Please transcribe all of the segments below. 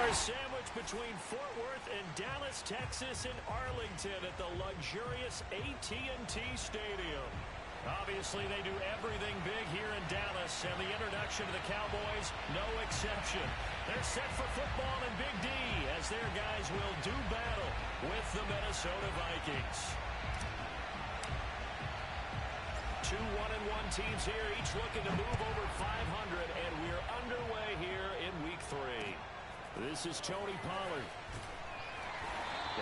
They're sandwiched between Fort Worth and Dallas, Texas, and Arlington at the luxurious AT&T Stadium. Obviously, they do everything big here in Dallas, and the introduction to the Cowboys, no exception. They're set for football in Big D as their guys will do battle with the Minnesota Vikings. Two 1-1 teams here, each looking to move over 500, and we're underway here in Week 3. This is Tony Pollard.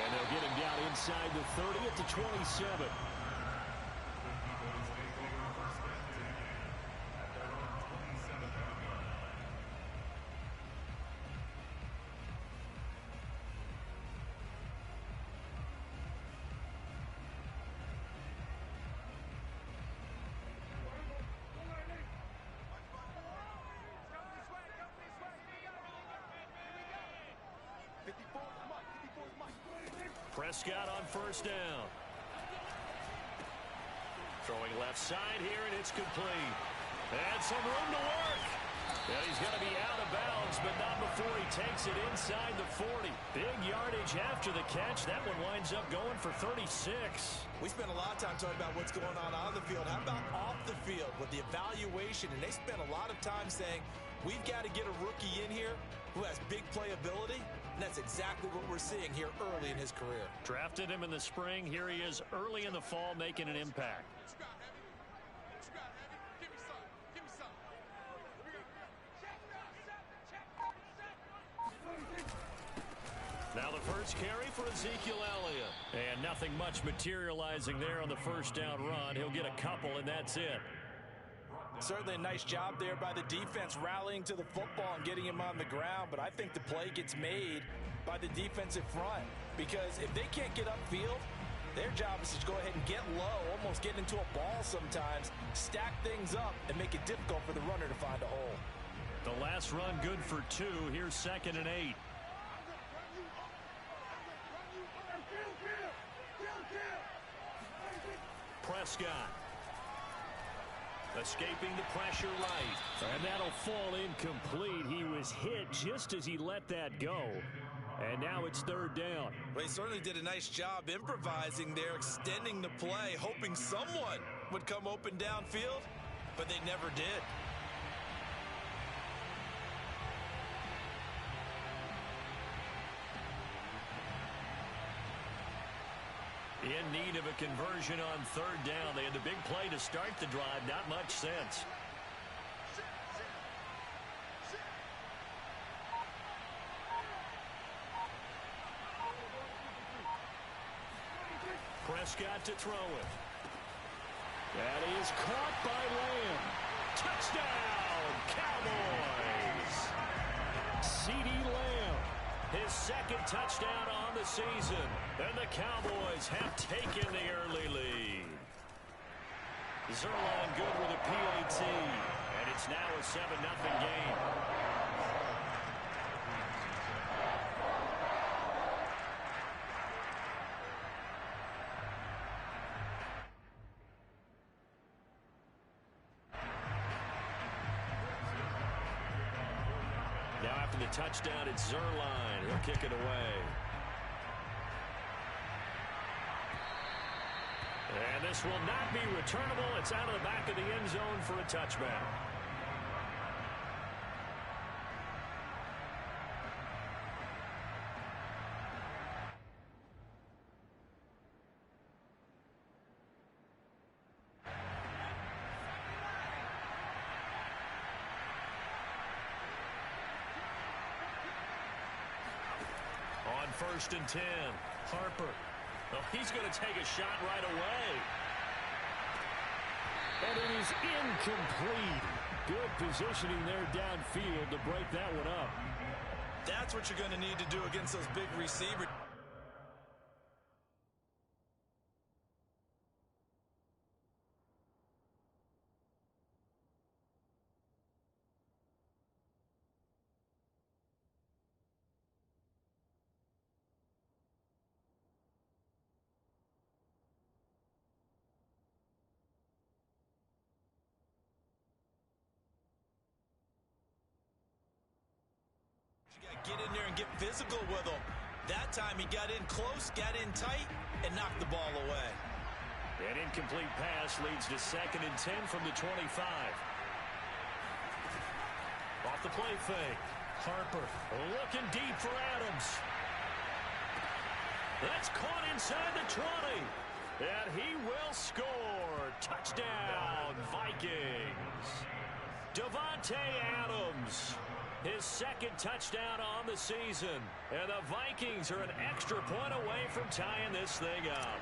And they'll get him down inside the 30 at the 27. Prescott on first down. Throwing left side here, and it's complete. And some room to work. And he's going to be out of bounds, but not before he takes it inside the 40. Big yardage after the catch. That one winds up going for 36. We spent a lot of time talking about what's going on the field. How about off the field with the evaluation? And they spent a lot of time saying, we've got to get a rookie in here who has big playability. And that's exactly what we're seeing here early in his career. Drafted him in the spring. Here he is early in the fall making an impact. Now the first carry for Ezekiel Elliott. And nothing much materializing there on the first down run. He'll get a couple, and that's it. Certainly a nice job there by the defense rallying to the football and getting him on the ground, but I think the play gets made by the defensive front because if they can't get upfield, their job is to go ahead and get low, almost get into a ball sometimes, stack things up, and make it difficult for the runner to find a hole. The last run good for 2. Here's 2nd and 8. Prescott. Escaping the pressure right. And that'll fall incomplete. He was hit just as he let that go. And now it's 3rd down. Well, he certainly did a nice job improvising there, extending the play, hoping someone would come open downfield, but they never did. In need of a conversion on 3rd down. They had the big play to start the drive. Not much sense. Prescott to throw it. That is caught by Lamb. Touchdown, Cowboys! CeeDee Lamb. His 2nd touchdown on the season. And the Cowboys have taken the early lead. Zerline good with a PAT. And it's now a 7-0 game. Now after the touchdown, it's Zerline. He'll kick it away. And this will not be returnable. It's out of the back of the end zone for a touchback. On 1st and 10, Harper. Oh, he's going to take a shot right away. And it is incomplete. Good positioning there downfield to break that one up. That's what you're going to need to do against those big receivers. You got to get in there and get physical with him. That time he got in close, got in tight, and knocked the ball away. An incomplete pass leads to 2nd and 10 from the 25. Off the play fake. Harper looking deep for Adams. That's caught inside the 20. And he will score. Touchdown, Vikings. Davante Adams. His 2nd touchdown on the season. And the Vikings are an extra point away from tying this thing up.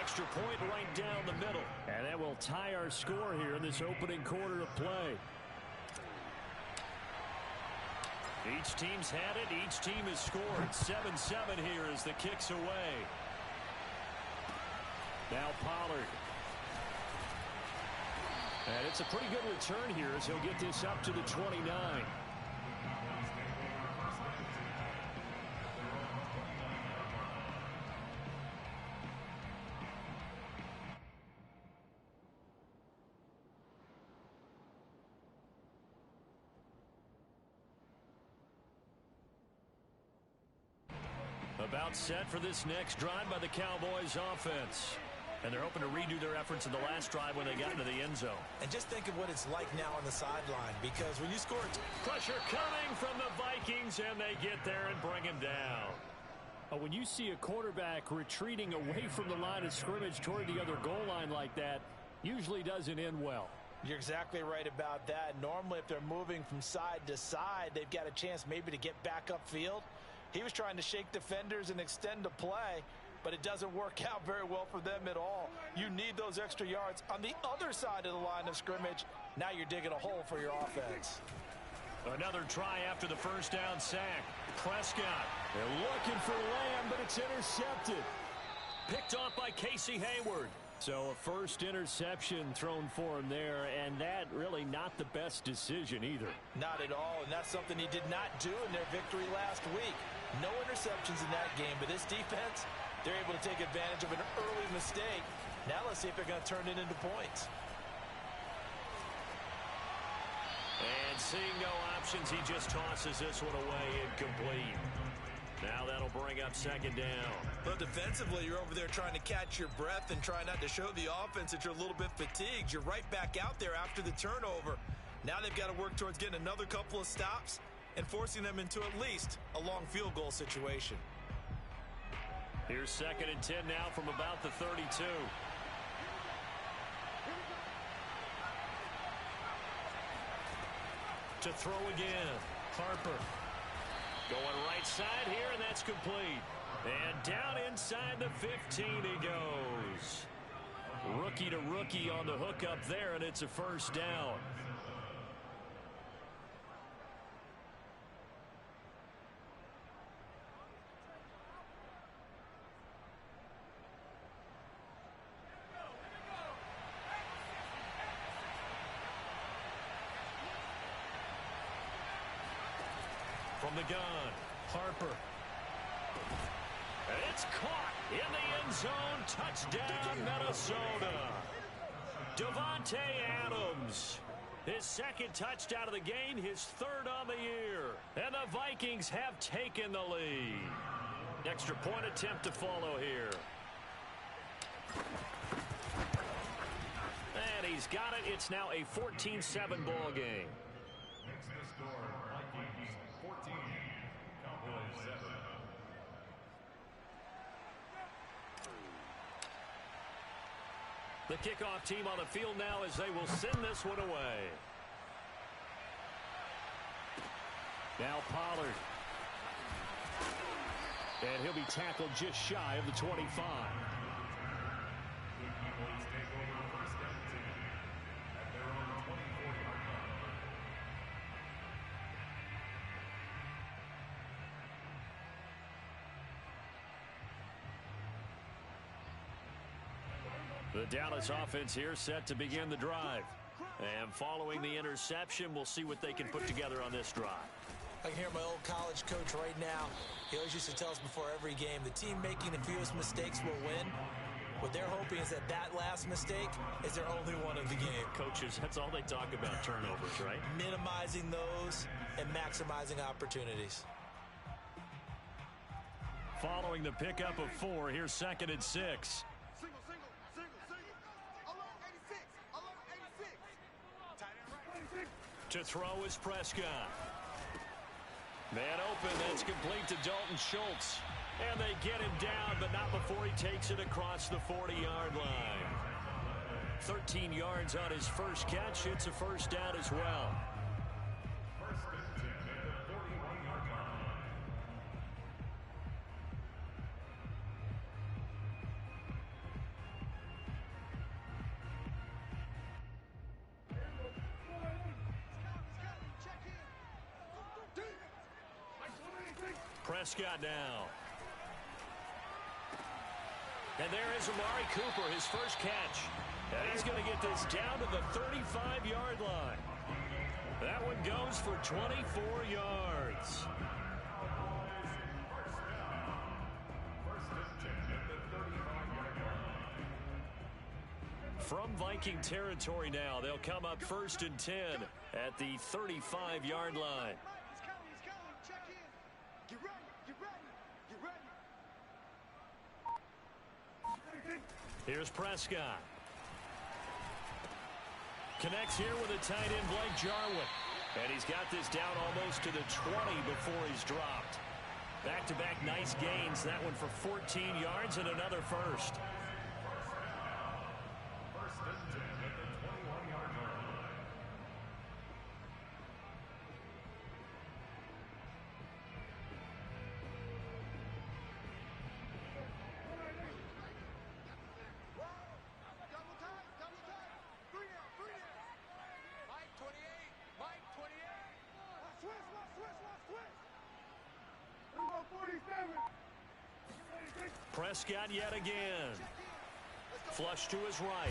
Extra point right down the middle. And that will tie our score here in this opening quarter of play. Each team's had it. Each team has scored. 7-7 here as the kick's away. Now Pollard. And it's a pretty good return here as he'll get this up to the 29. About set for this next drive by the Cowboys offense. And they're hoping to redo their efforts in the last drive when they got into the end zone. And just think of what it's like now on the sideline, because when you score... Pressure coming from the Vikings, and they get there and bring him down. When you see a quarterback retreating away from the line of scrimmage toward the other goal line like that, usually doesn't end well. You're exactly right about that. Normally, if they're moving from side to side, they've got a chance maybe to get back upfield. He was trying to shake defenders and extend the play, but it doesn't work out very well for them at all. You need those extra yards on the other side of the line of scrimmage. Now you're digging a hole for your offense. Another try after the first down sack. Prescott, they're looking for Lamb, but it's intercepted. Picked off by Casey Hayward. So a first interception thrown for him there, and that really not the best decision either. Not at all, and that's something he did not do in their victory last week. No interceptions in that game, but this defense, they're able to take advantage of an early mistake. Now let's see if they're going to turn it into points. And seeing no options, he just tosses this one away incomplete. Now that'll bring up 2nd down. But defensively, you're over there trying to catch your breath and try not to show the offense that you're a little bit fatigued. You're right back out there after the turnover. Now they've got to work towards getting another couple of stops and forcing them into at least a long field goal situation. Here's 2nd and 10 now from about the 32. To throw again. Harper. Going right side here, and that's complete. And down inside the 15 he goes. Rookie to rookie on the hook up there, and it's a first down. From the gun, Harper. And it's caught in the end zone. Touchdown, Minnesota. Davante Adams. His 2nd touchdown of the game, his 3rd on the year. And the Vikings have taken the lead. Extra point attempt to follow here. And he's got it. It's now a 14-7 ball game. The kickoff team on the field now as they will send this one away. Now Pollard. And he'll be tackled just shy of the 25. The Dallas offense here set to begin the drive. And following the interception, we'll see what they can put together on this drive. I can hear my old college coach right now. He always used to tell us before every game, the team making the fewest mistakes will win. What they're hoping is that that last mistake is their only one of the game. Coaches, that's all they talk about, turnovers, right? Minimizing those and maximizing opportunities. Following the pickup of 4, here's 2nd and 6. Single. Alert 86. Alert 86. Tight end right. To throw is Prescott. Man open, that's complete to Dalton Schultz. And they get him down, but not before he takes it across the 40-yard line. 13 yards on his first catch. It's a first down as well. Prescott now. And there is Amari Cooper, his first catch. And he's going to get this down to the 35-yard line. That one goes for 24 yards. From Viking territory now, they'll come up 1st and 10 at the 35-yard line. Here's Prescott. Connects here with a tight end, Blake Jarwin. And he's got this down almost to the 20 before he's dropped. Back-to-back nice gains. That one for 14 yards and another first. Prescott yet again. Flush to his right.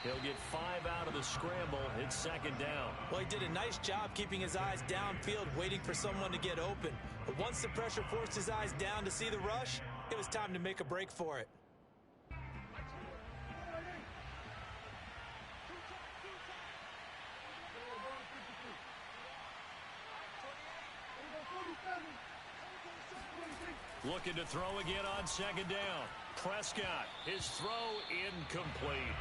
He'll get 5 out of the scramble. It's 2nd down. Well, he did a nice job keeping his eyes downfield, waiting for someone to get open. But once the pressure forced his eyes down to see the rush, it was time to make a break for it. Looking to throw again on 2nd down. Prescott, his throw incomplete.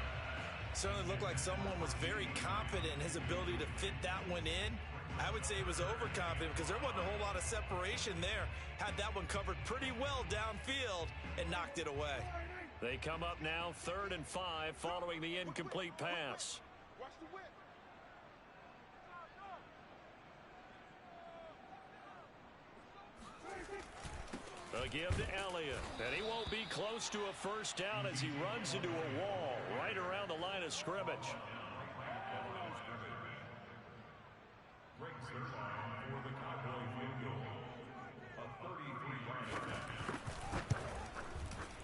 Certainly looked like someone was very confident in his ability to fit that one in. I would say he was overconfident because there wasn't a whole lot of separation there. Had that one covered pretty well downfield and knocked it away. They come up now 3rd and 5 following the incomplete pass. Watch the whip. A give to Elliott, and he won't be close to a first down as he runs into a wall right around the line of scrimmage.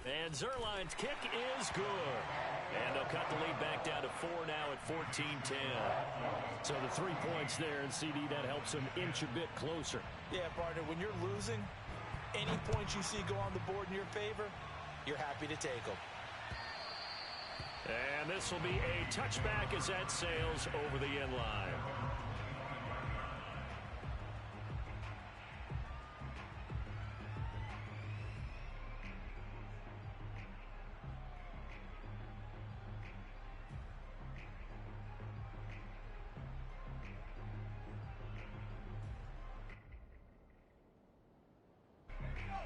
And Zerline's kick is good. And they'll cut the lead back down to 4 now at 14-10. So the 3 points there, and CD, that helps them inch a bit closer. Yeah, partner, when you're losing, any points you see go on the board in your favor, you're happy to take them. And this will be a touchback as that sails over the end line.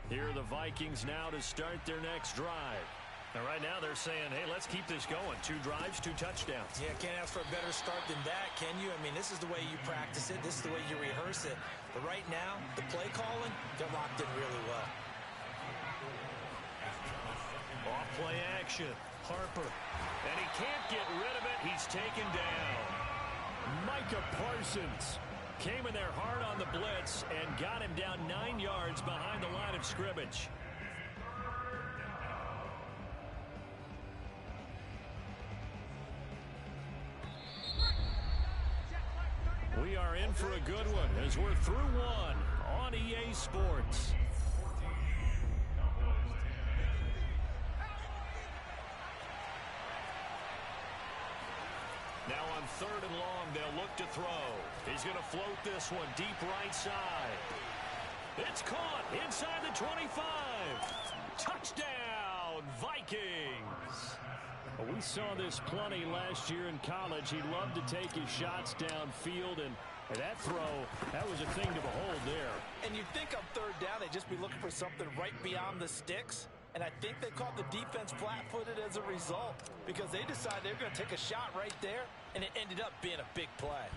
Here are the Vikings now to start their next drive. And right now they're saying, hey, let's keep this going. 2 drives, 2 touchdowns. Yeah, can't ask for a better start than that, can you? I mean, this is the way you practice it. This is the way you rehearse it. But right now, the play calling, they're locked in really well. Off play action. Harper. And he can't get rid of it. He's taken down. Micah Parsons came in there hard on the blitz and got him down 9 yards behind the line of scrimmage. We are in for a good one as we're through 1 on EA Sports. Now on 3rd and long, they'll look to throw. He's going to float this one deep right side. It's caught inside the 25. Touchdown, Vikings. Well, we saw this plenty last year in college. He loved to take his shots downfield, and that throw, that was a thing to behold there. And you'd think on 3rd down, they'd just be looking for something right beyond the sticks. And I think they caught the defense flat-footed as a result because they decided they were going to take a shot right there, and it ended up being a big play.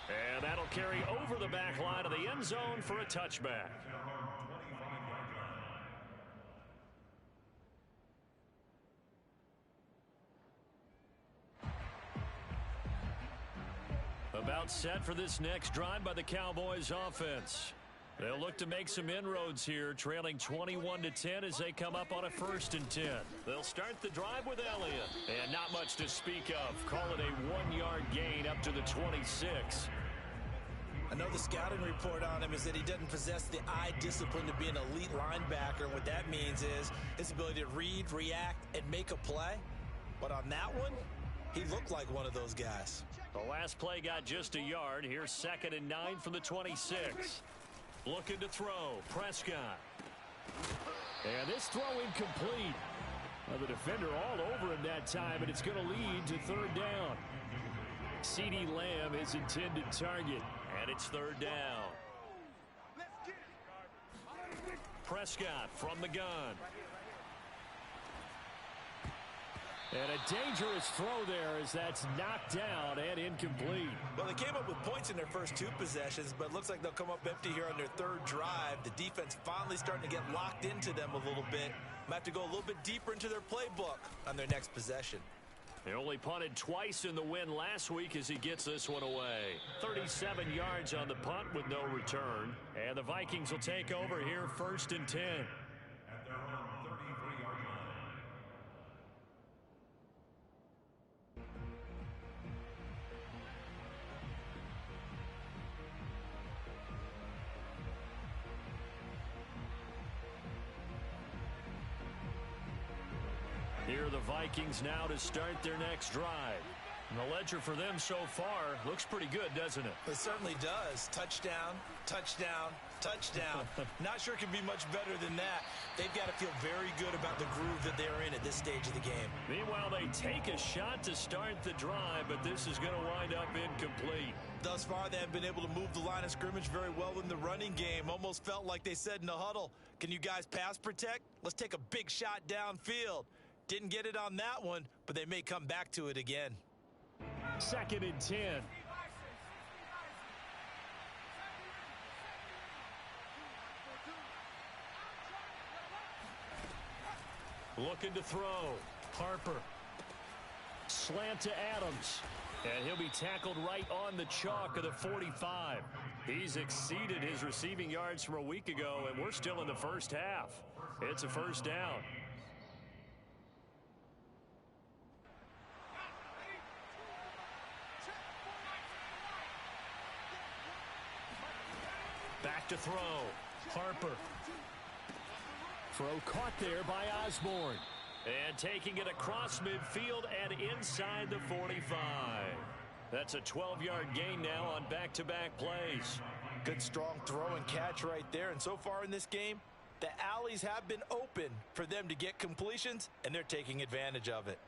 And that'll carry over the back line of the end zone for a touchback. About set for this next drive by the Cowboys offense. They'll look to make some inroads here, trailing 21-10 as they come up on a 1st and 10. They'll start the drive with Elliott. And not much to speak of. Call it a 1-yard gain up to the 26. I know the scouting report on him is that he doesn't possess the eye discipline to be an elite linebacker. And what that means is his ability to read, react, and make a play. But on that one, he looked like one of those guys. The last play got just a yard. Here's 2nd and 9 from the 26. Looking to throw. Prescott. And this throw incomplete. Well, the defender all over him that time, and it's going to lead to 3rd down. CeeDee Lamb is intended target, and it's 3rd down. Prescott from the gun. And a dangerous throw there as that's knocked down and incomplete. Well, they came up with points in their first 2 possessions, but it looks like they'll come up empty here on their 3rd drive. The defense finally starting to get locked into them a little bit. Might have to go a little bit deeper into their playbook on their next possession. They only punted twice in the win last week as he gets this one away. 37 yards on the punt with no return. And the Vikings will take over here 1st and 10. Here are the Vikings now to start their next drive. And the ledger for them so far looks pretty good, doesn't it? It certainly does. Touchdown, touchdown, touchdown. Not sure it can be much better than that. They've got to feel very good about the groove that they're in at this stage of the game. Meanwhile, they take a shot to start the drive, but this is going to wind up incomplete. Thus far, they haven't been able to move the line of scrimmage very well in the running game. Almost felt like they said in the huddle, can you guys pass protect? Let's take a big shot downfield. Didn't get it on that one, but they may come back to it again. 2nd and 10. Looking to throw. Harper. Slant to Adams. And he'll be tackled right on the chalk of the 45. He's exceeded his receiving yards from a week ago, and we're still in the first half. It's a 1st down. Back to throw. Harper. Throw caught there by Osborne. And taking it across midfield and inside the 45. That's a 12-yard gain now on back-to-back plays. Good strong throw and catch right there. And so far in this game, the alleys have been open for them to get completions, and they're taking advantage of it.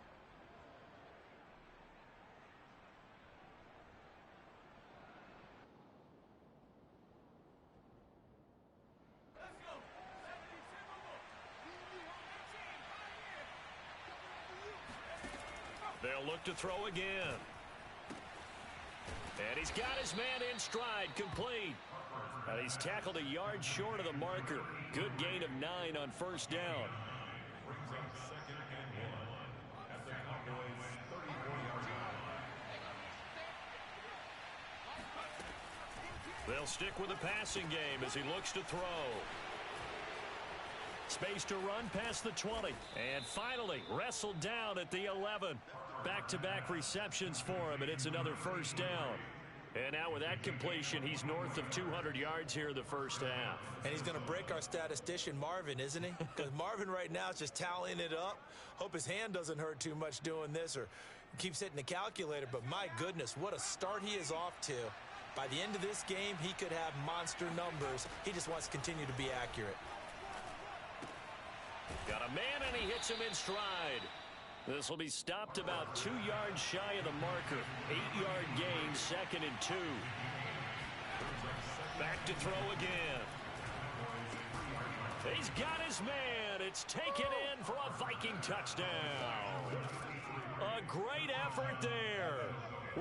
They'll look to throw again. And he's got his man in stride, complete. And he's tackled a yard short of the marker. Good gain of 9 on 1st down. They'll stick with the passing game as he looks to throw. Space to run past the 20. And finally wrestled down at the 11. Back-to-back receptions for him, and it's another 1st down. And now with that completion, he's north of 200 yards here in the first half. And he's going to break our statistician, Marvin, isn't he? Because Marvin right now is just tallying it up. Hope his hand doesn't hurt too much doing this or keeps hitting the calculator. But my goodness, what a start he is off to. By the end of this game, he could have monster numbers. He just wants to continue to be accurate. Got a man, and he hits him in stride. This will be stopped about 2 yards shy of the marker. 8-yard gain, 2nd and 2. Back to throw again. He's got his man. It's taken in for a Viking touchdown. A great effort there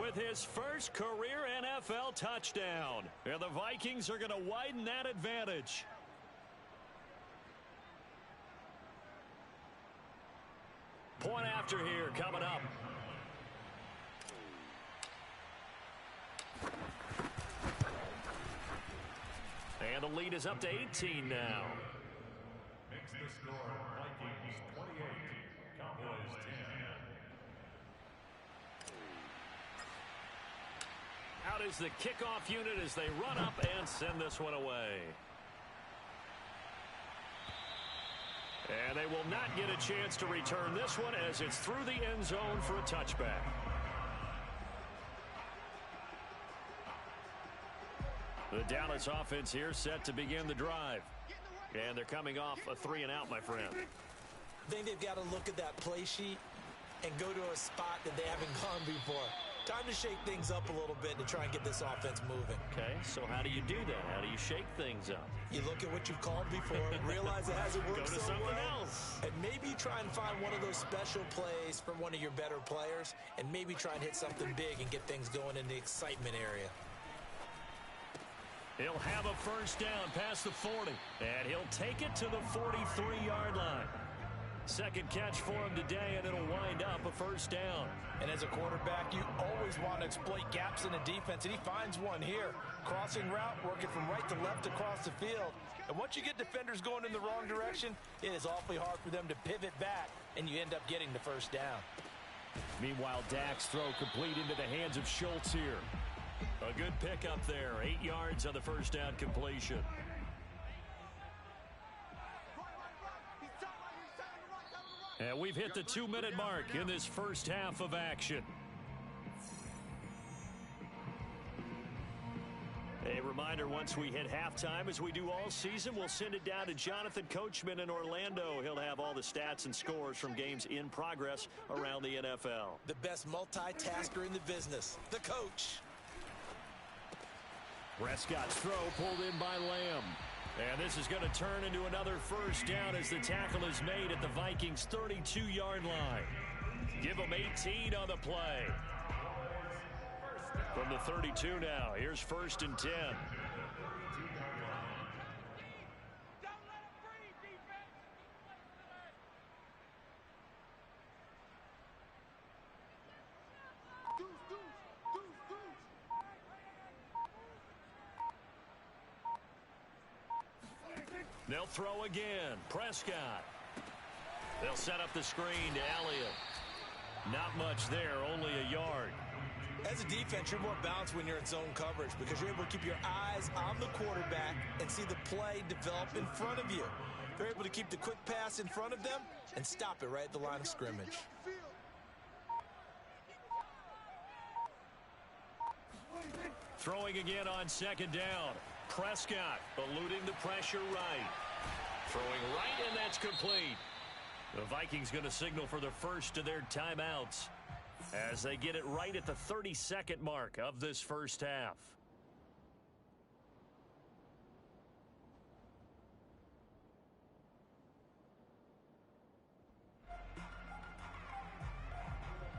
with his first career NFL touchdown. And the Vikings are going to widen that advantage. Point after here coming up. And the lead is up to 18 now. Makes the score Vikings 28, Cowboys 10. Out is the kickoff unit as they run up and send this one away. And they will not get a chance to return this one as it's through the end zone for a touchback. The Dallas offense here set to begin the drive. And they're coming off a 3-and-out, my friend. I think they've got to look at that play sheet and go to a spot that they haven't gone before. Time to shake things up a little bit to try and get this offense moving. Okay, so how do you do that? How do you shake things up? You look at what you've called before, realize it hasn't worked Go to so something well, else. and maybe try and find one of those special plays from one of your better players, and maybe try and hit something big and get things going in the excitement area. He'll have a first down past the 40, and he'll take it to the 43-yard line. Second catch for him today, and it'll wind up a first down. And as a quarterback, you always want to exploit gaps in the defense, and he finds one here. Crossing route, working from right to left across the field. And once you get defenders going in the wrong direction, it is awfully hard for them to pivot back, and you end up getting the first down. Meanwhile, Dak's throw complete into the hands of Schultz here. A good pickup there. 8 yards on the first down completion. And we've hit the 2-minute mark in this first half of action. A reminder, once we hit halftime, as we do all season, we'll send it down to Jonathan Coachman in Orlando. He'll have all the stats and scores from games in progress around the NFL. The best multitasker in the business, the coach. Prescott's throw pulled in by Lamb. And this is going to turn into another first down as the tackle is made at the Vikings' 32-yard line. Give them 18 on the play. From the 32 now, here's 1st and 10. They'll throw again. Prescott. They'll set up the screen to Elliott. Not much there, only a yard. As a defense, you're more balanced when you're in zone coverage because you're able to keep your eyes on the quarterback and see the play develop in front of you. They're able to keep the quick pass in front of them and stop it right at the line of scrimmage. Throwing again on 2nd down. Prescott eluding the pressure right. Throwing right, and that's complete. The Vikings going to signal for the first of their timeouts as they get it right at the 32nd mark of this first half.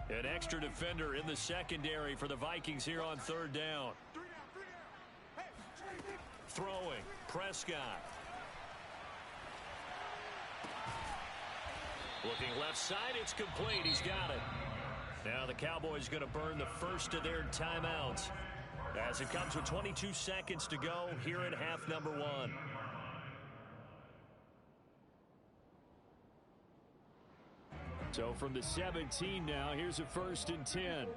An extra defender in the secondary for the Vikings here on 3rd down. Throwing, Prescott. Looking left side, it's complete. He's got it. Now the Cowboys going to burn the first of their timeouts as it comes with 22 seconds to go here in half number 1. So from the 17 now, here's a 1st and 10.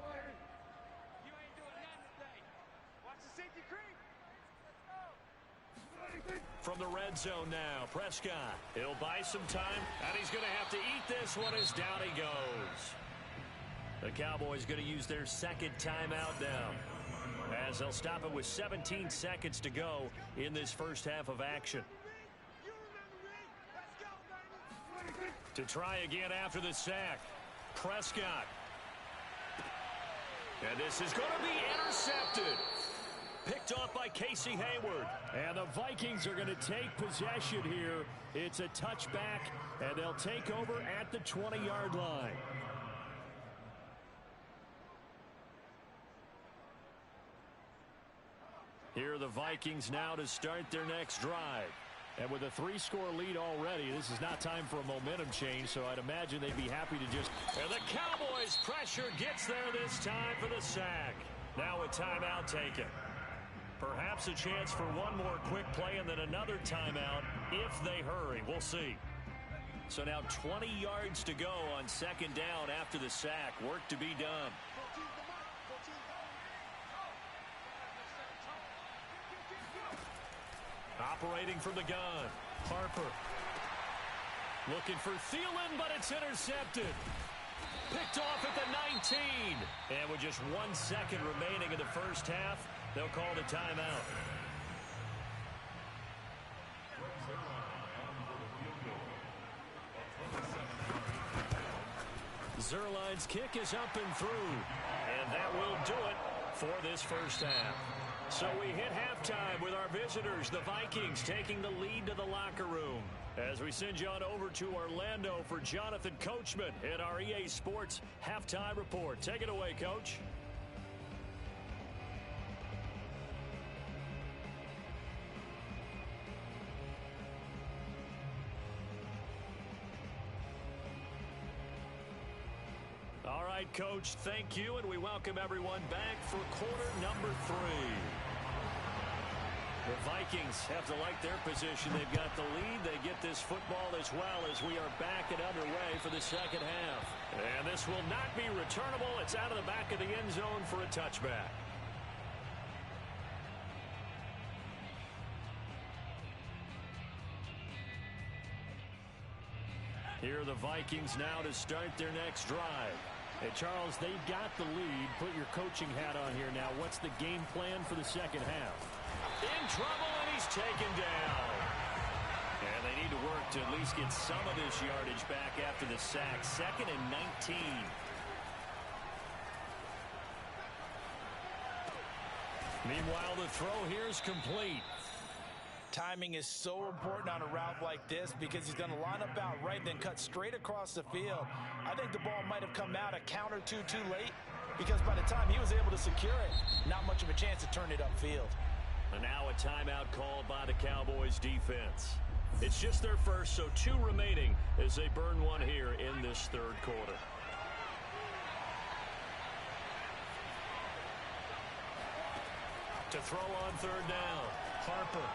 From the red zone now, Prescott. He'll buy some time, and he's going to have to eat this one as down he goes. The Cowboys going to use their second timeout now, as they'll stop it with 17 seconds to go in this first half of action. To try again after the sack, Prescott. And this is going to be intercepted. Picked off by Casey Hayward. And the Vikings are going to take possession here. It's a touchback, and they'll take over at the 20-yard line. Here are the Vikings now to start their next drive. And with a 3-score lead already, this is not time for a momentum change, so I'd imagine they'd be happy to just... And the Cowboys' pressure gets there this time for the sack. Now a timeout taken. Perhaps a chance for one more quick play and then another timeout if they hurry. We'll see. So now 20 yards to go on second down after the sack. Work to be done. Operating from the gun, Harper. Looking for Thielen, but it's intercepted. Picked off at the 19. And with just 1 second remaining in the first half, they'll call the timeout. Zerline's kick is up and through. And that will do it for this first half. So we hit halftime with our visitors, the Vikings, taking the lead to the locker room. As we send you on over to Orlando for Jonathan Coachman at our EA Sports Halftime Report. Take it away, Coach. All right, Coach, thank you, and we welcome everyone back for quarter number 3. The Vikings have to like their position. They've got the lead. They get this football as well as we are back and underway for the second half. And this will not be returnable. It's out of the back of the end zone for a touchback. Here are the Vikings now to start their next drive. Hey, Charles, they've got the lead. Put your coaching hat on here now. What's the game plan for the second half? In trouble, and he's taken down. And they need to work to at least get some of this yardage back after the sack. 2nd and 19. Meanwhile, the throw here is complete. Timing is so important on a route like this because he's going to line up out right, then cut straight across the field. I think the ball might have come out a count or two too late because by the time he was able to secure it, not much of a chance to turn it upfield. And now a timeout called by the Cowboys defense. It's just their first, so 2 remaining as they burn one here in this third quarter. To throw on third down, Harper.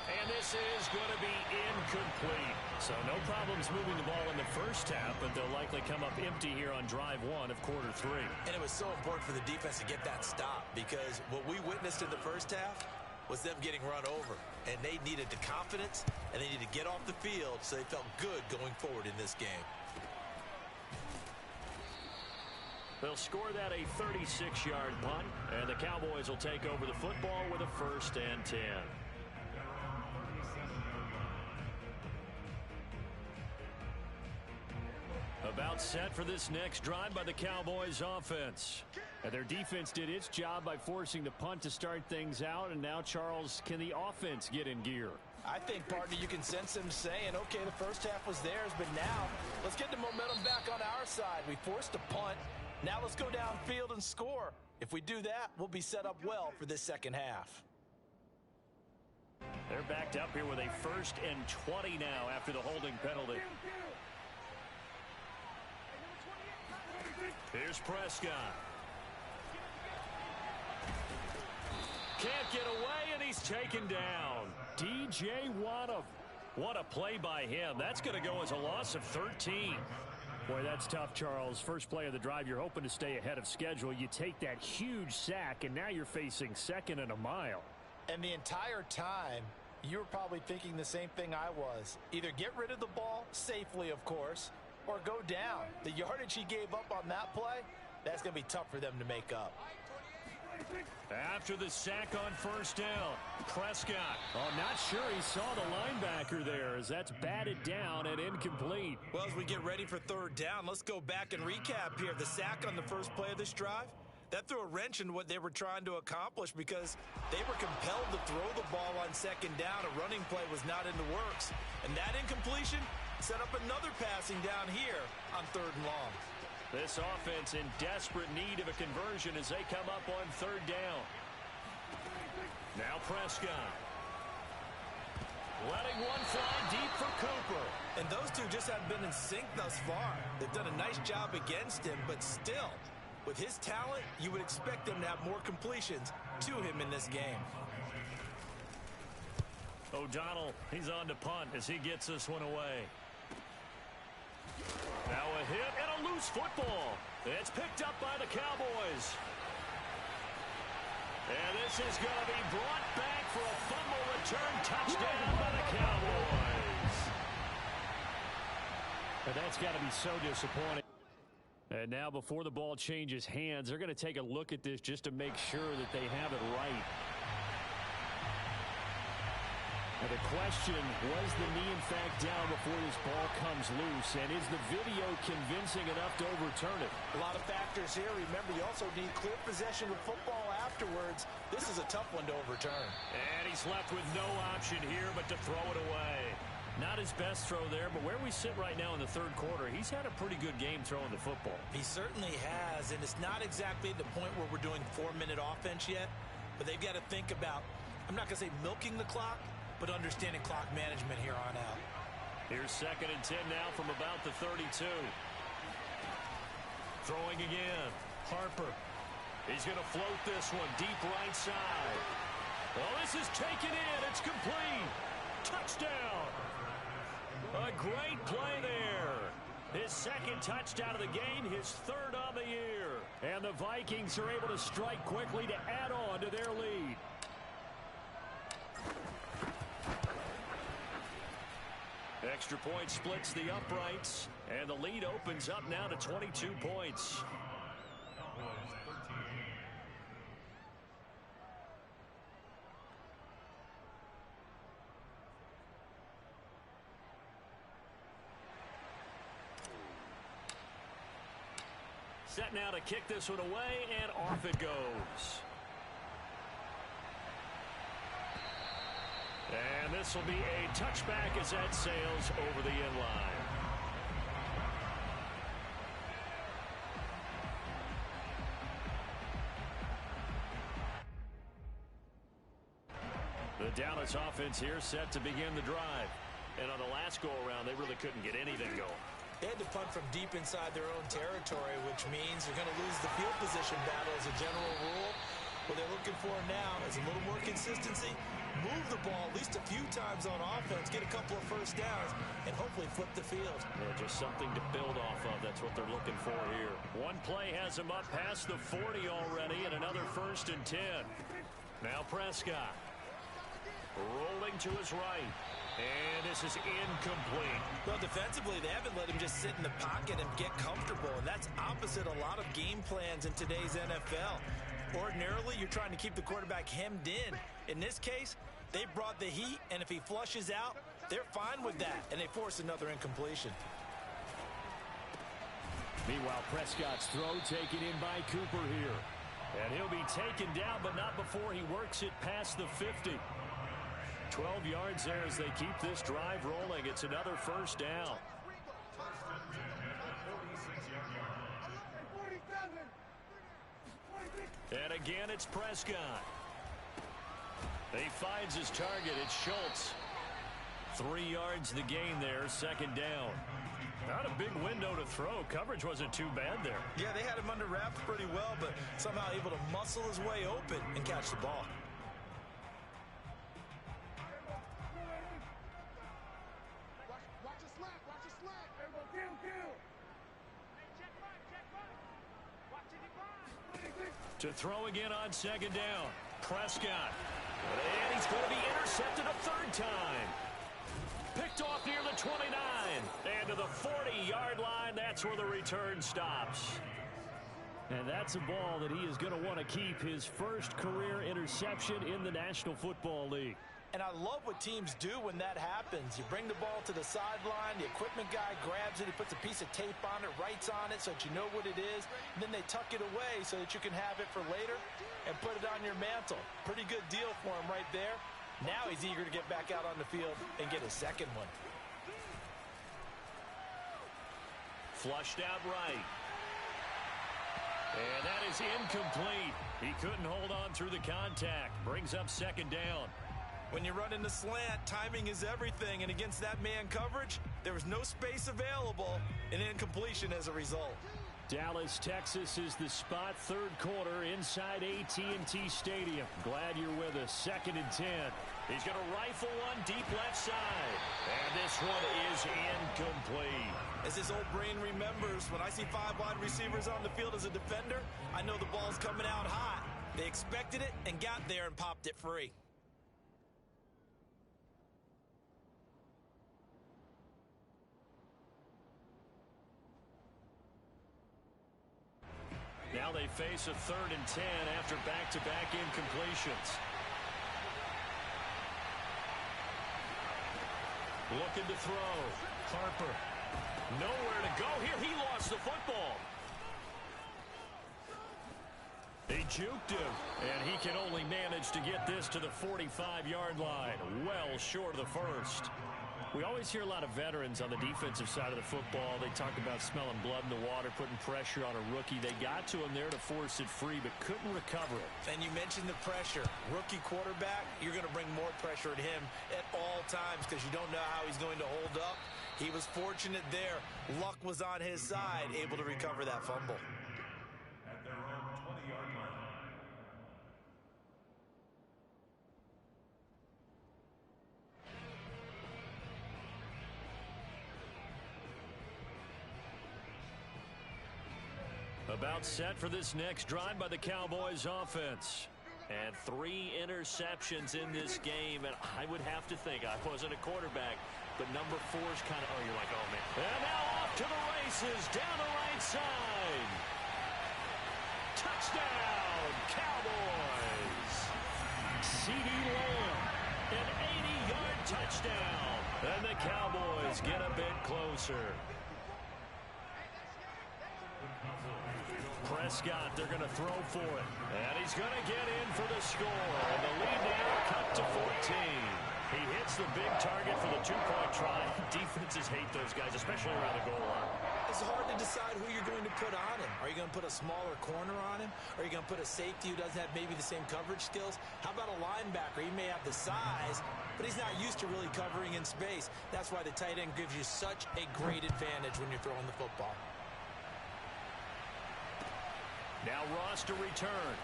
And this is going to be incomplete. So no problems moving the ball in the first half, but they'll likely come up empty here on drive 1 of quarter 3. And it was so important for the defense to get that stop because what we witnessed in the first half was them getting run over. And they needed the confidence, and they needed to get off the field so they felt good going forward in this game. They'll score that a 36-yard punt, and the Cowboys will take over the football with a 1st and 10. About set for this next drive by the Cowboys offense. And their defense did its job by forcing the punt to start things out. And now, Charles, can the offense get in gear? I think, partner, you can sense them saying, okay, the first half was theirs, but now let's get the momentum back on our side. We forced a punt. Now let's go downfield and score. If we do that, we'll be set up well for this second half. They're backed up here with a 1st and 20 now after the holding penalty. Here's Prescott. Can't get away, and he's taken down. DJ Waddle. What a play by him. That's going to go as a loss of 13. Boy, that's tough, Charles. First play of the drive, you're hoping to stay ahead of schedule. You take that huge sack, and now you're facing 2nd and a mile. And the entire time, You were probably thinking the same thing I was. Either get rid of the ball, safely of course, or go down. The yardage he gave up on that play, that's going to be tough for them to make up. After the sack on first down, Prescott. Oh, not sure he saw the linebacker there as that's batted down and incomplete. Well, as we get ready for third down, let's go back and recap here. The sack on the first play of this drive, that threw a wrench in what they were trying to accomplish because they were compelled to throw the ball on second down. A running play was not in the works. And that incompletion set up another passing down here on third and long. This offense in desperate need of a conversion as they come up on third down. Now Prescott. Letting one fly deep for Cooper. And those two just haven't been in sync thus far. They've done a nice job against him, but still, with his talent, you would expect them to have more completions to him in this game. O'Donnell, he's on to punt as he gets this one away. Now a hit and a loose football. It's picked up by the Cowboys. And this is going to be brought back for a fumble return touchdown by the Cowboys. And that's got to be so disappointing. And now before the ball changes hands, they're going to take a look at this just to make sure that they have it right. Now the question, was the knee in fact down before this ball comes loose? And is the video convincing enough to overturn it? A lot of factors here. Remember, you also need clear possession of football afterwards. This is a tough one to overturn. And he's left with no option here but to throw it away. Not his best throw there, but where we sit right now in the third quarter, he's had a pretty good game throwing the football. He certainly has, and it's not exactly the point where we're doing 4-minute offense yet, but they've got to think about, I'm not going to say milking the clock, but understanding clock management here on out. Here's 2nd and 10 now from about the 32. Throwing again. Harper. He's going to float this one deep right side. Well, this is taken in. It's complete. Touchdown. A great play there. His 2nd touchdown of the game, his 3rd on the year. And the Vikings are able to strike quickly to add on to their lead. Extra point splits the uprights, and the lead opens up now to 22 points. Set now to kick this one away, and off it goes. And this will be a touchback as that sails over the end line. The Dallas offense here set to begin the drive. And on the last go-around, they really couldn't get anything going. They had to punt from deep inside their own territory, which means they're going to lose the field position battle as a general rule. What they're looking for now is a little more consistency, move the ball at least a few times on offense, get a couple of first downs, and hopefully flip the field. Yeah, just something to build off of. That's what they're looking for here. One play has them up past the 40 already, and another 1st and 10. Now Prescott rolling to his right. And this is incomplete. Well, defensively, they haven't let him just sit in the pocket and get comfortable, and that's opposite a lot of game plans in today's NFL. Ordinarily, you're trying to keep the quarterback hemmed in. In this case, they brought the heat, and if he flushes out, they're fine with that, and they force another incompletion. Meanwhile, Prescott's throw taken in by Cooper here. And he'll be taken down, but not before he works it past the 50. 12 yards there as they keep this drive rolling. It's another 1st down. And again, it's Prescott. He finds his target. It's Schultz. 3 yards the gain there, 2nd down. Not a big window to throw. Coverage wasn't too bad there. Yeah, they had him under wraps pretty well, but somehow able to muscle his way open and catch the ball. To throw again on 2nd down. Prescott. And he's going to be intercepted a third time. Picked off near the 29. And to the 40-yard line, that's where the return stops. And that's a ball that he is going to want to keep, his first career interception in the National Football League. And I love what teams do when that happens. You bring the ball to the sideline, the equipment guy grabs it, he puts a piece of tape on it, writes on it so that you know what it is, and then they tuck it away so that you can have it for later and put it on your mantle. Pretty good deal for him right there. Now he's eager to get back out on the field and get his second one. Flushed out right. And that is incomplete. He couldn't hold on through the contact. Brings up second down. When you run in the slant, timing is everything. And against that man coverage, there was no space available. An incompletion as a result. Dallas, Texas is the spot. Third quarter inside AT&T Stadium. Glad you're with us. 2nd and 10. He's going to rifle one deep left side. And this one is incomplete. As his old brain remembers, when I see 5 wide receivers on the field as a defender, I know the ball's coming out hot. They expected it and got there and popped it free. Now they face a 3rd and 10 after back-to-back incompletions. Looking to throw. Harper. Nowhere to go here. He lost the football. He juked him, and he can only manage to get this to the 45-yard line. Well short of the first. We always hear a lot of veterans on the defensive side of the football. They talk about smelling blood in the water, putting pressure on a rookie. They got to him there to force it free, but couldn't recover it. And you mentioned the pressure. Rookie quarterback, you're going to bring more pressure at him at all times because you don't know how he's going to hold up. He was fortunate there. Luck was on his side, able to recover that fumble. At their own 20-yard line. About set for this next drive by the Cowboys offense. And 3 interceptions in this game. And I would have to think, I wasn't a quarterback, but number 4's kind of, oh, you're like, oh, man. And now off to the races, down the right side. Touchdown, Cowboys. C.D. Lamb, an 80-yard touchdown. And the Cowboys get a bit closer. Prescott, they're going to throw for it. And he's going to get in for the score. And the lead now cut to 14. He hits the big target for the 2-point try. Defenses hate those guys, especially around the goal line. It's hard to decide who you're going to put on him. Are you going to put a smaller corner on him? Are you going to put a safety who doesn't have maybe the same coverage skills? How about a linebacker? He may have the size, but he's not used to really covering in space. That's why the tight end gives you such a great advantage when you're throwing the football. Now Ross to return.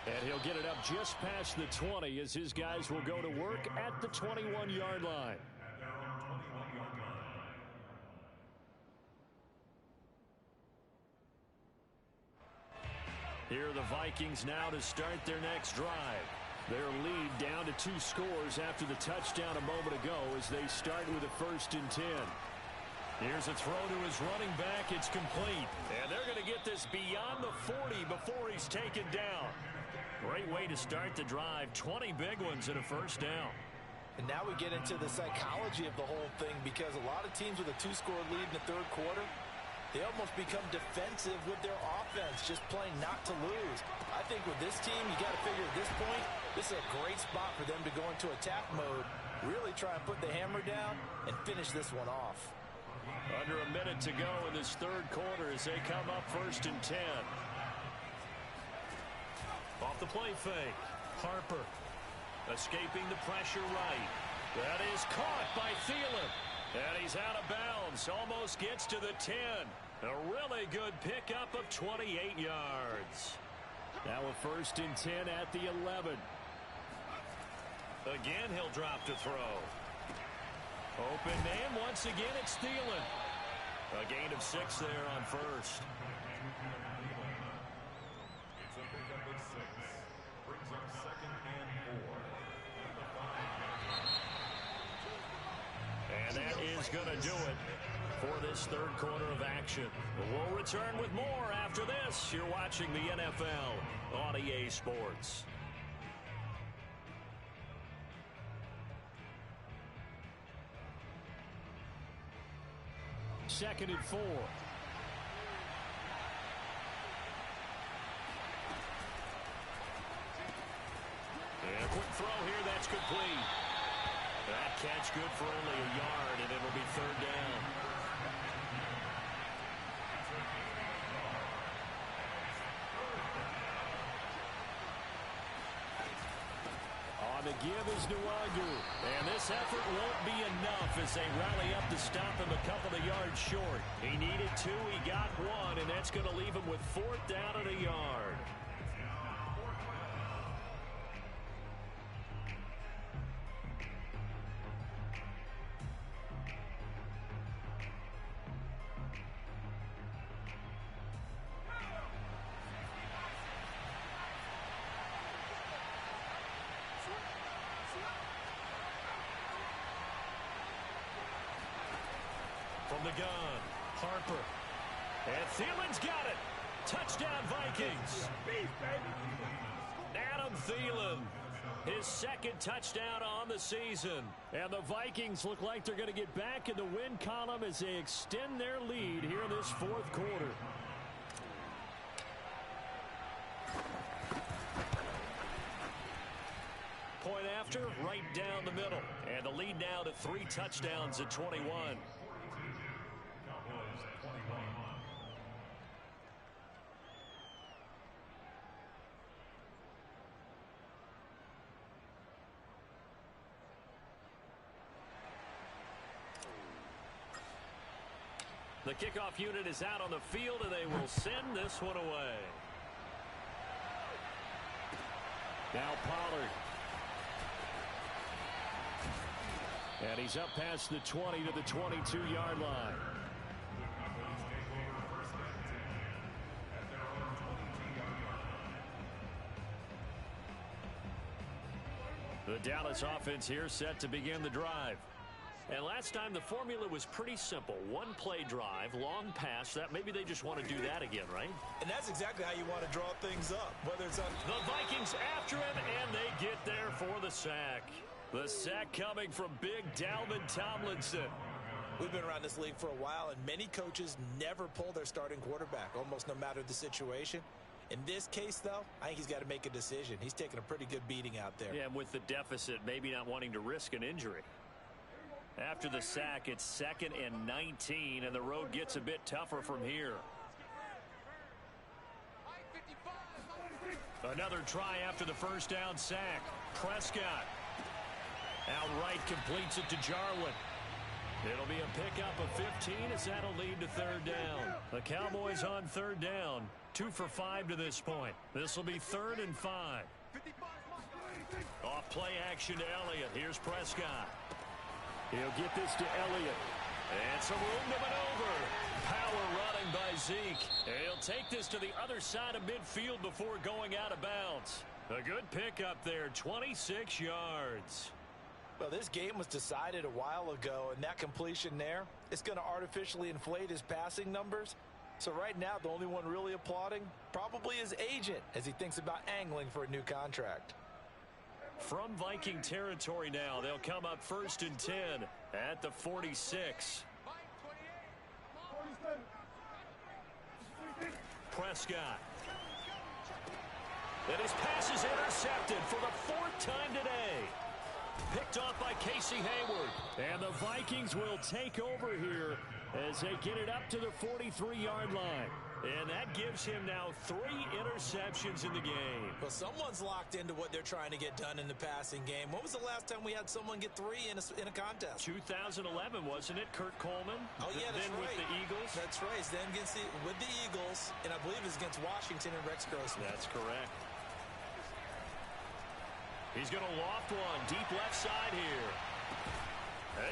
And he'll get it up just past the 20 as his guys will go to work at the 21-yard line. Here are the Vikings now to start their next drive. Their lead down to 2 scores after the touchdown a moment ago as they start with a 1st and 10. Here's a throw to his running back. It's complete. And they're going to get this beyond the 40 before he's taken down. Great way to start the drive. 20 big ones and a 1st down. And now we get into the psychology of the whole thing because a lot of teams with a 2-score lead in the 3rd quarter, they almost become defensive with their offense, just playing not to lose. I think with this team, you got to figure at this point, this is a great spot for them to go into attack mode, really try and put the hammer down and finish this one off. Under a minute to go in this 3rd quarter as they come up 1st and 10. Off the play fake. Harper escaping the pressure right. That is caught by Thielen. And he's out of bounds. Almost gets to the 10. A really good pickup of 28 yards. Now a 1st and 10 at the 11. Again, he'll drop to throw. Open man. Once again, it's Thielen. A gain of 6 there on 1st. It's a pickup of 6. Brings up 2nd and And that is going to do it for this third quarter of action. We'll return with more after this. You're watching the NFL on EA Sports. Second and 4. And a quick throw here, that's complete. That catch good for only a yard, and it'll be third down. On the give is Nwangu. And this effort won't be enough as they rally up to stop him a couple of yards short. He needed 2, he got 1, and that's going to leave him with fourth down and a yard. From the gun, Harper. And Thielen's got it. Touchdown, Vikings. Adam Thielen, his second touchdown on the season. And the Vikings look like they're going to get back in the win column as they extend their lead here in this fourth quarter. Point after, right down the middle. And the lead now to 3 touchdowns at 21. The kickoff unit is out on the field, and they will send this one away. Now Pollard. And he's up past the 20 to the 22-yard line. The Dallas offense here set to begin the drive. And last time the formula was pretty simple. One play drive, long pass. That maybe they just want to do that again, right? And that's exactly how you want to draw things up. Whether it's on the Vikings after him, and they get there for the sack. The sack coming from big Dalvin Tomlinson. We've been around this league for a while, and many coaches never pull their starting quarterback, almost no matter the situation. In this case, though, I think he's got to make a decision. He's taking a pretty good beating out there. Yeah, and with the deficit, maybe not wanting to risk an injury. After the sack, it's 2nd and 19, and the road gets a bit tougher from here. Another try after the first down sack. Prescott outright completes it to Jarwin. It'll be a pickup of 15 as that'll lead to third down. The Cowboys on third down. 2 for 5 to this point. This will be 3rd and 5. Off play action to Elliott. Here's Prescott. He'll get this to Elliott. And some room to maneuver. Power running by Zeke. He'll take this to the other side of midfield before going out of bounds. A good pickup there, 26 yards. Well, this game was decided a while ago, and that completion there, it's going to artificially inflate his passing numbers. So right now, the only one really applauding probably his agent as he thinks about angling for a new contract. From Viking territory now, they'll come up 1st and 10 at the 46. Prescott. And his pass is intercepted for the 4th time today. Picked off by Casey Hayward. And the Vikings will take over here as they get it up to the 43-yard line. And that gives him now 3 interceptions in the game. Well, someone's locked into what they're trying to get done in the passing game. When was the last time we had someone get 3 in a contest? 2011, wasn't it? Kurt Coleman? Oh, yeah, that's then right. With the Eagles? That's right. Then with the Eagles, and I believe it's against Washington and Rex Grossman. That's correct. He's going to loft one deep left side here.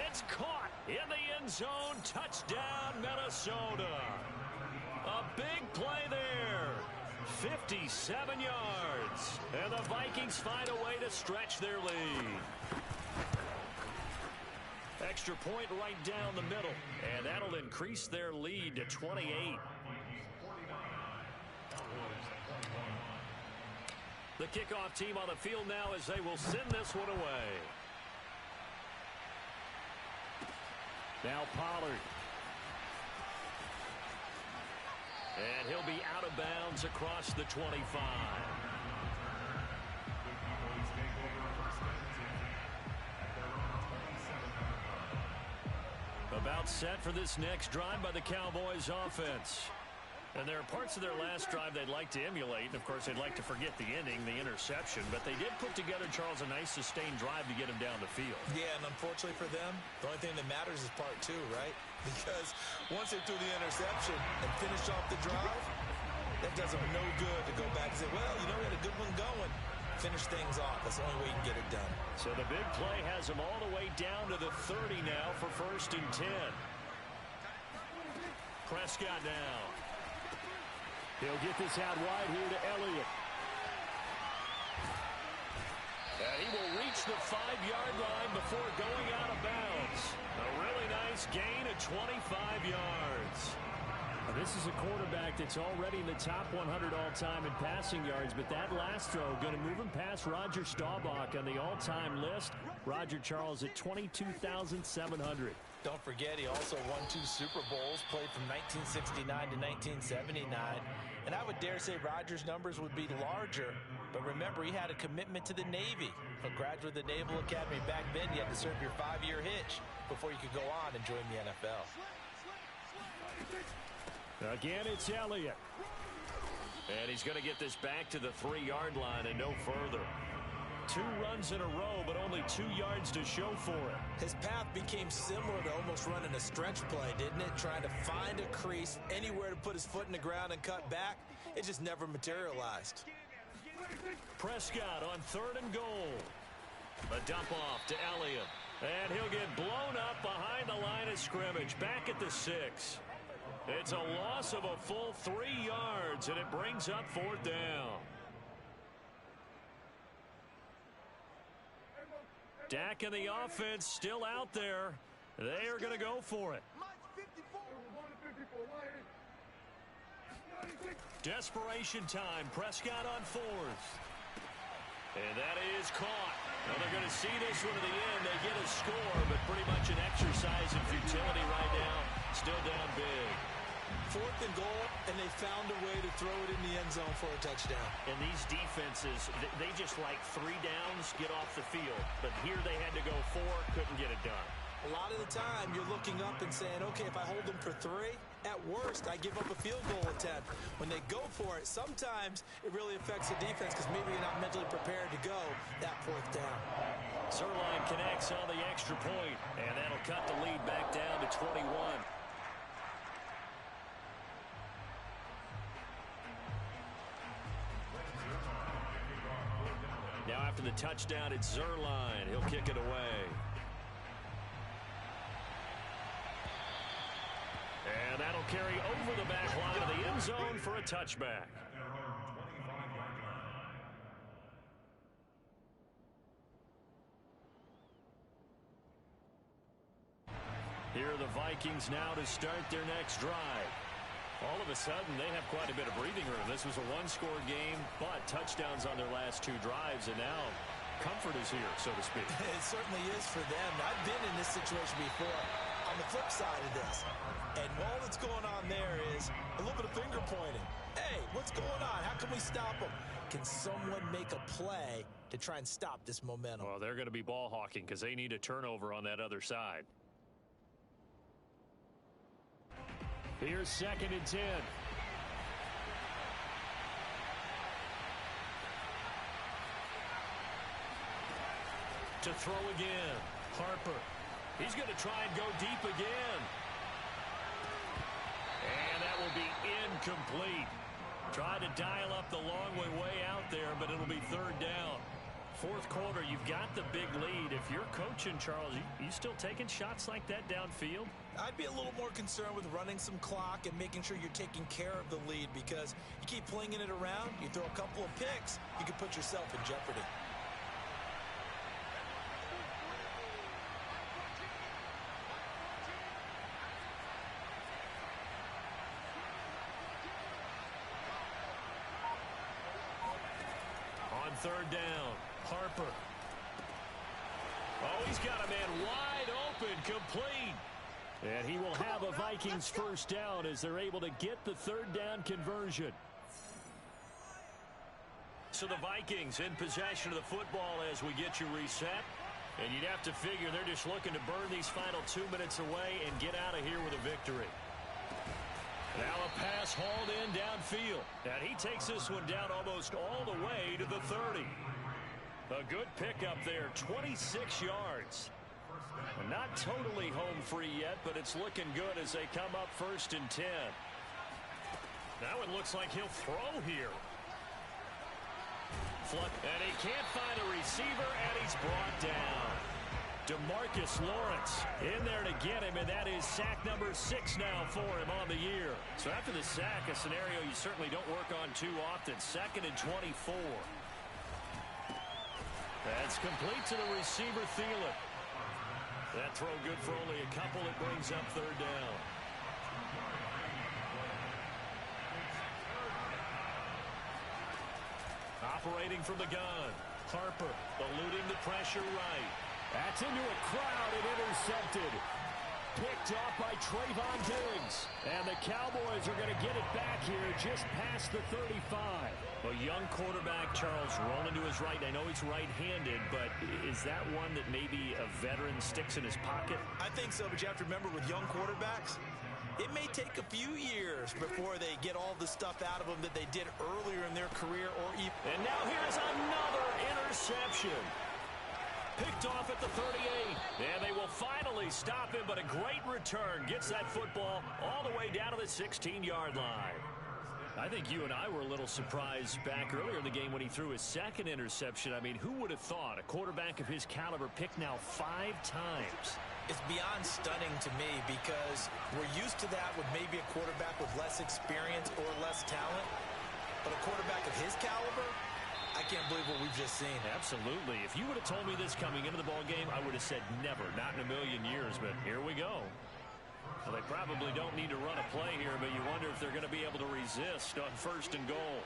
It's caught in the end zone. Touchdown, Minnesota. A big play there. 57 yards. And the Vikings find a way to stretch their lead. Extra point right down the middle, and that'll increase their lead to 28. The kickoff team on the field now as they will send this one away. Now Pollard. And he'll be out of bounds across the 25. About set for this next drive by the Cowboys offense. And there are parts of their last drive they'd like to emulate. And, of course, they'd like to forget the ending, the interception. But they did put together, Charles, a nice sustained drive to get him down the field. Yeah, and unfortunately for them, the only thing that matters is part two, right? Because once they threw the interception and finished off the drive, that does them no good to go back and say, well, you know, we had a good one going. Finish things off. That's the only way you can get it done. So the big play has them all the way down to the 30 now for 1st and 10. Prescott now. He'll get this out wide here to Elliott. And he will reach the 5-yard line before going out of bounds. A really nice gain of 25 yards. Now, this is a quarterback that's already in the top 100 all-time in passing yards, but that last throw going to move him past Roger Staubach on the all-time list. Roger Charles at 22,700. Don't forget, he also won 2 Super Bowls, played from 1969 to 1979. And I would dare say Rodgers' numbers would be larger. But remember, he had a commitment to the Navy. A graduate of the Naval Academy back then, you had to serve your 5-year hitch before you could go on and join the NFL. Again, it's Elliott. And he's going to get this back to the 3-yard line and no further. 2 runs in a row, but only 2 yards to show for it. His path became similar to almost running a stretch play, didn't it? Trying to find a crease, anywhere to put his foot in the ground and cut back. It just never materialized. Prescott on 3rd and goal. A dump off to Elliott. And he'll get blown up behind the line of scrimmage, back at the 6. It's a loss of a full 3 yards, and it brings up 4th down. Dak and the offense still out there. They are going to go for it. Desperation time. Prescott on 4th. And that is caught. Well, they're going to see this one to the end. They get a score, but pretty much an exercise in futility right now. Still down big. 4th and goal, and they found a way to throw it in the end zone for a touchdown. And these defenses, they just like 3 downs, get off the field. But here they had to go 4, couldn't get it done. A lot of the time, you're looking up and saying, okay, if I hold them for 3, at worst, I give up a field goal attempt. When they go for it, sometimes it really affects the defense because maybe you're not mentally prepared to go that 4th down. Zerline connects on the extra point, and that'll cut the lead back down to 21. Now after the touchdown, it's Zerline. He'll kick it away. And that'll carry over the back line of the end zone for a touchback. Here are the Vikings now to start their next drive. All of a sudden, they have quite a bit of breathing room. This was a 1-score game, but touchdowns on their last 2 drives, and now comfort is here, so to speak. It certainly is for them. I've been in this situation before on the flip side of this. And all that's going on there is a little bit of finger pointing. Hey, what's going on? How can we stop them? Can someone make a play to try and stop this momentum? Well, they're going to be ball hawking because they need a turnover on that other side. Here's 2nd and 10. To throw again. Harper. He's going to try and go deep again. And that will be incomplete. Try to dial up the long way out there, but it'll be 3rd down. 4th quarter, you've got the big lead. If you're coaching, Charles, you still taking shots like that downfield? I'd be a little more concerned with running some clock and making sure you're taking care of the lead, because you keep flinging it around, you throw a couple of picks, you can put yourself in jeopardy. third down. Harper. Oh, he's got a man wide open, complete. And he will have a Vikings first down as they're able to get the third down conversion. So the Vikings in possession of the football as we get you reset. And you'd have to figure they're just looking to burn these final 2 minutes away and get out of here with a victory. Now a pass hauled in downfield. And he takes this one down almost all the way to the 30. A good pickup there, 26 yards. Not totally home free yet, but it's looking good as they come up 1st and 10. Now it looks like he'll throw here. And he can't find a receiver, and he's brought down. DeMarcus Lawrence in there to get him, and that is sack number 6 now for him on the year. So after the sack, a scenario you certainly don't work on too often. 2nd and 24. That's complete to the receiver, Thielen. That throw good for only a couple. It brings up 3rd down. Operating from the gun. Harper eluding the pressure right. That's into a crowd and intercepted. Picked off by Trayvon Diggs. And the Cowboys are going to get it back here just past the 35. A young quarterback, Charles, rolling to his right. I know he's right-handed, but is that one that maybe a veteran sticks in his pocket? I think so, but you have to remember with young quarterbacks, it may take a few years before they get all the stuff out of them that they did earlier in their career or even. And now here's another interception. Picked off at the 38. And they will finally stop him, but a great return. Gets that football all the way down to the 16-yard line. I think you and I were a little surprised back earlier in the game when he threw his 2nd interception. I mean, who would have thought a quarterback of his caliber picked now 5 times? It's beyond stunning to me because we're used to that with maybe a quarterback with less experience or less talent. But a quarterback of his caliber, I can't believe what we've just seen. Absolutely. If you would have told me this coming into the ball game, I would have said never, not in a million years. But here we go. Well, they probably don't need to run a play here, but you wonder if they're going to be able to resist on 1st and goal.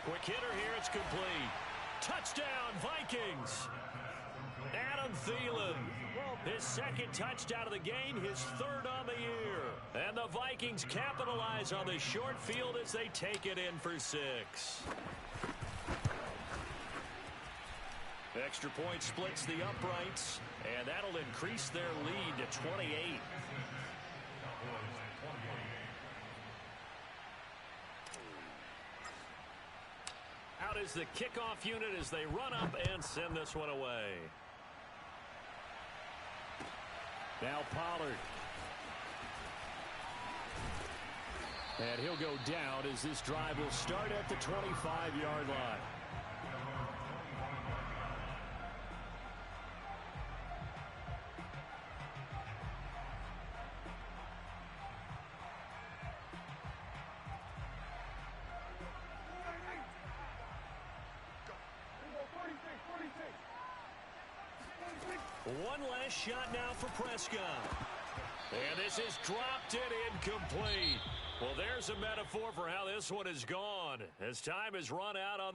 Quick hitter here. It's complete. Touchdown, Vikings. Adam Thielen, his 2nd touchdown of the game, his 3rd on the year. And the Vikings capitalize on the short field as they take it in for 6. Extra point splits the uprights, and that'll increase their lead to 28. Out is the kickoff unit as they run up and send this one away. Now Pollard. And he'll go down as this drive will start at the 25-yard line. One last shot now for Prescott. And this is dropped and incomplete. Well, there's a metaphor for how this one is gone as time has run out on this.